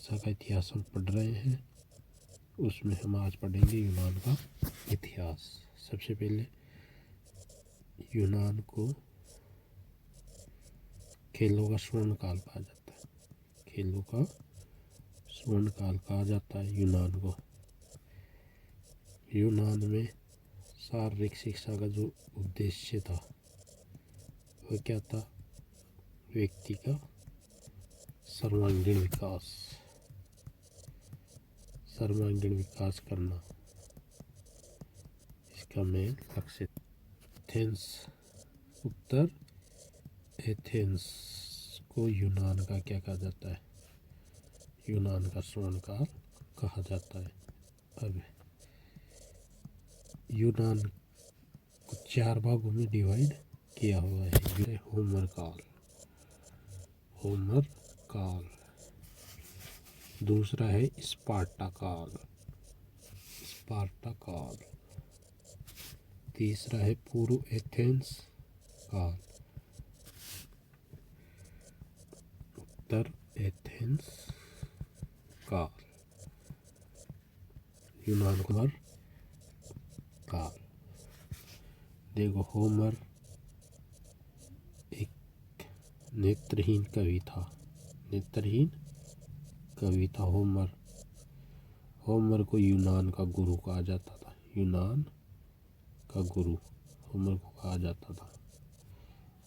चिकित्सा का इतिहास हम पढ़ रहे हैं, उसमें हम आज पढ़ेंगे यूनान का इतिहास। सबसे पहले यूनान को खेलों का स्वर्ण काल कहा जाता है। खेलों का स्वर्ण काल कहा जाता है यूनान को। यूनान में शारीरिक शिक्षा का जो उद्देश्य था वह क्या था? व्यक्ति का सर्वांगीण विकास करना, इसका मेन लक्ष्य। एथेंस, उत्तर एथेंस को यूनान का क्या कहा जाता है? यूनान का स्वर्ण काल कहा जाता है। अब यूनान को 4 भागों में डिवाइड किया हुआ है। होमर काल, दूसरा है स्पार्टा काल, तीसरा है पूर्व एथेंस काल, उत्तर एथेंस काल, यूनान होमर काल। देखो, होमर एक नेत्रहीन कवि था। होमर को यूनान का गुरु कहा जाता था। यूनान का गुरु होमर को कहा जाता था।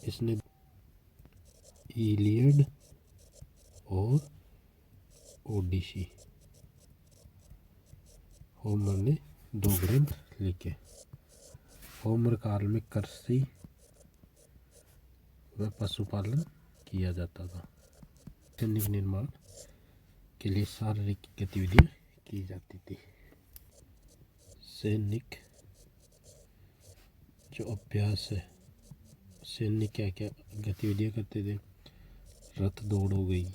इसने इलियड और ओडिसी, होमर ने 2 ग्रंथ लिखे। होमर काल में कृषि व पशुपालन किया जाता था। सैनिक निर्माण के लिए शारीरिक गतिविधियां की जाती थी। सैनिक जो अभ्यास है, सैनिक क्या क्या गतिविधियां करते थे? रथ दौड़ हो गई,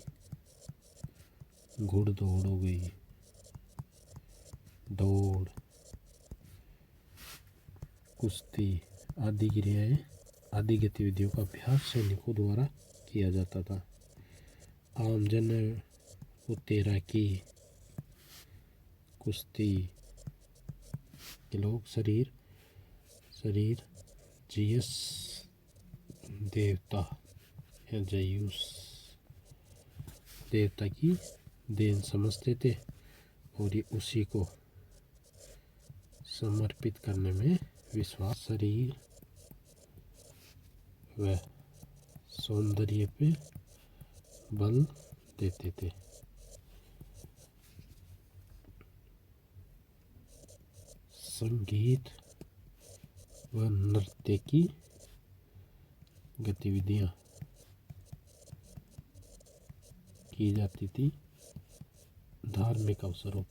घुड़ दौड़ हो गई, दौड़, कुश्ती आदि क्रियाएं, आदि गतिविधियों का अभ्यास सैनिकों द्वारा किया जाता था। आम जन को तैराकी, कुश्ती के लोग शरीर जियस देवता या जयूस देवता की देन समझते थे और ये उसी को समर्पित करने में विश्वास। शरीर व सौंदर्य पे बल देते थे। संगीत व नृत्य की गतिविधियां की जाती थी धार्मिक अवसरों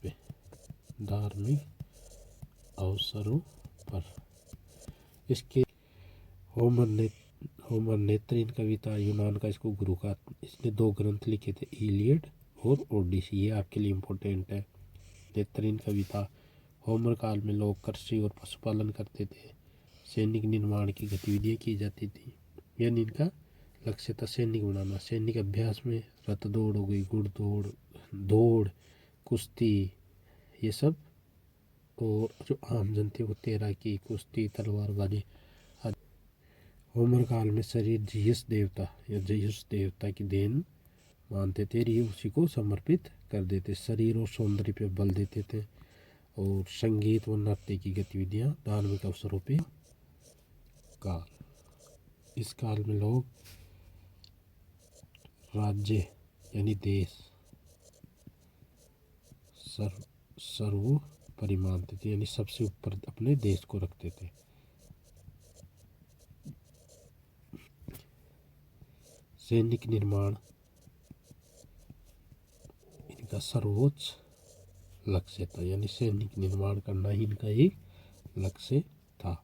पर। इसके होमर नेत्रहीन कवि था यूनान का, इसको गुरु का। इसने 2 ग्रंथ लिखे थे, इलियड और ओडिसी। ये आपके लिए इम्पोर्टेंट है। नेत्रहीन कवि था। होमर काल में लोग कृषि और पशुपालन करते थे। सैनिक निर्माण की गतिविधियां की जाती थी। यानी इनका लक्ष्य था सैनिक बनाना। सैनिक अभ्यास में रथ दौड़ हो गई, घुड़ दौड़, कुश्ती, ये सब। और जो आम जनते को तैराकी, कुश्ती, तलवारबाजी। होमर काल में शरीर जियस देवता की देन मानते थे। ये उसी को समर्पित कर देते। शरीर और सौंदर्य पे बल देते थे और संगीत व नृत्य की गतिविधियां धार्मिक अवसरों पे काल। इस काल में लोग राज्य यानी देश सर्वोपरि मानते थे, यानी सबसे ऊपर अपने देश को रखते थे। सैनिक निर्माण इनका सर्वोच्च लक्ष्य था, यानी सैनिक निर्माण करना ही इनका एक लक्ष्य था।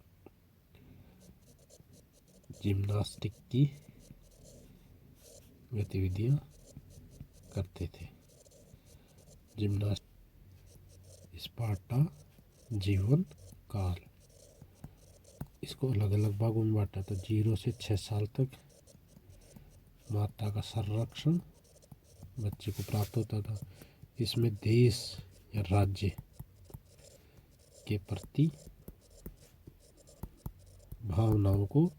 जिम्नास्टिक की गतिविधियां करते थे। स्पार्टा जीवन काल, इसको अलग अलग भागों में बांटा था। 0 से 6 साल तक माता का संरक्षण बच्चे को प्राप्त होता था। इसमें देश या राज्य के प्रति भावनाओं को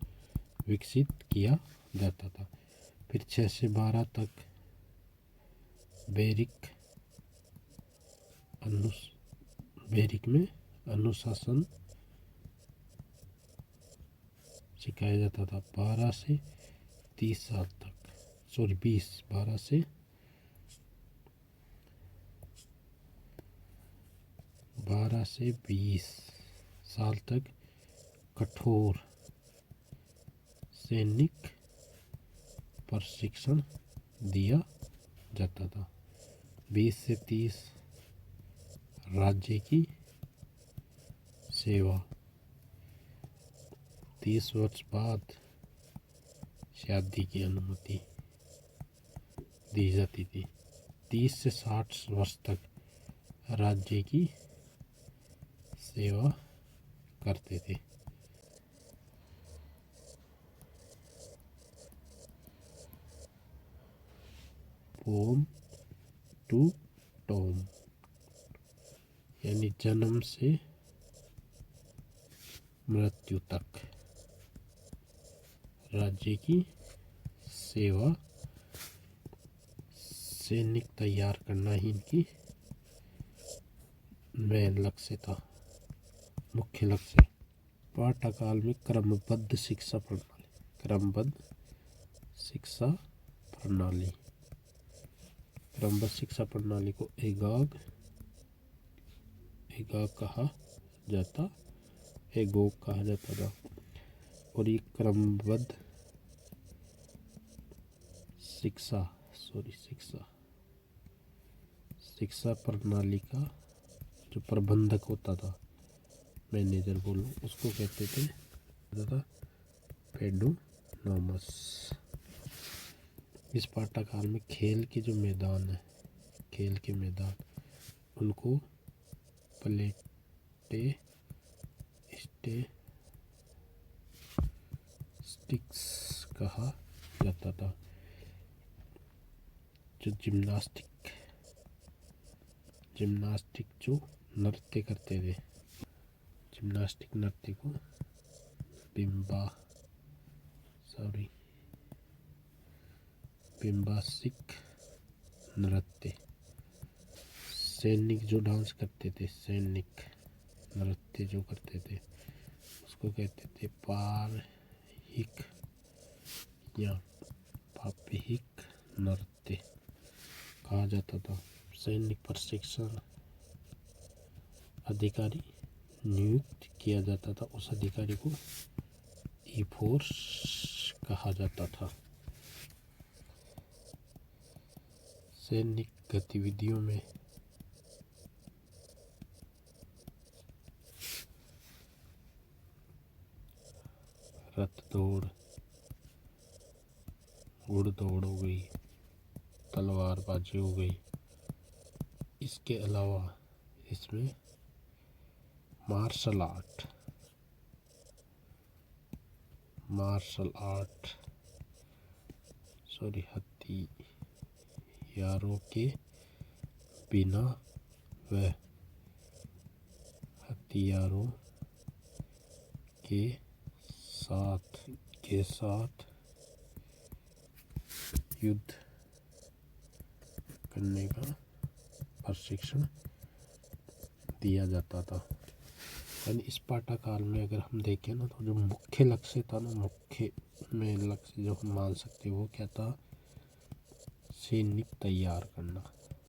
विकसित किया जाता था। फिर 6 से 12 तक बैरिक में अनुशासन सिखाया जाता था। 12 से 20 साल तक कठोर सैनिक प्रशिक्षण दिया जाता था। 20 से 30 राज्य की सेवा। 30 वर्ष बाद शादी की अनुमति दी जाती थी। 30 से 60 वर्ष तक राज्य की सेवा करते थे। पोम टू टॉम यानी जन्म से मृत्यु तक राज्य की सेवा, सैनिक तैयार करना ही इनकी मुख्य लक्ष्य। पाठकाल में क्रमबद्ध शिक्षा प्रणाली को एगॉग कहा जाता था। और ये क्रमबद्ध शिक्षा प्रणाली का जो प्रबंधक होता था, मैनेजर बोलो, उसको कहते थे पेडोनोमस। इस पाठकाल में खेल के मैदान उनको स्टिक्स कहा जाता था। जो जिम्नास्टिक जो नृत्य करते थे, जिम्नास्टिक नृत्य को बिम्बासिक नृत्य। सैनिक जो डांस करते थे, सैनिक नृत्य जो करते थे, उसको कहते थे पारहिक या पापहिक नृत्य कहा जाता था। सैनिक प्रशिक्षण अधिकारी नियुक्त किया जाता था। उस अधिकारी को ई-फोर्स कहा जाता था। सैनिक गतिविधियों में रथ दौड़, घुड़दौड़ हो गई, तलवारबाजी हो गई। इसके अलावा इसमें मार्शल आर्ट हथियारों के बिना व हथियारों के साथ युद्ध करने का प्रशिक्षण दिया जाता था। यानी इस पाठकाल में अगर हम देखें ना, तो जो मुख्य लक्ष्य था ना, मुख्य में लक्ष्य जो हम मान सकते वो क्या था, सैनिक तैयार करना।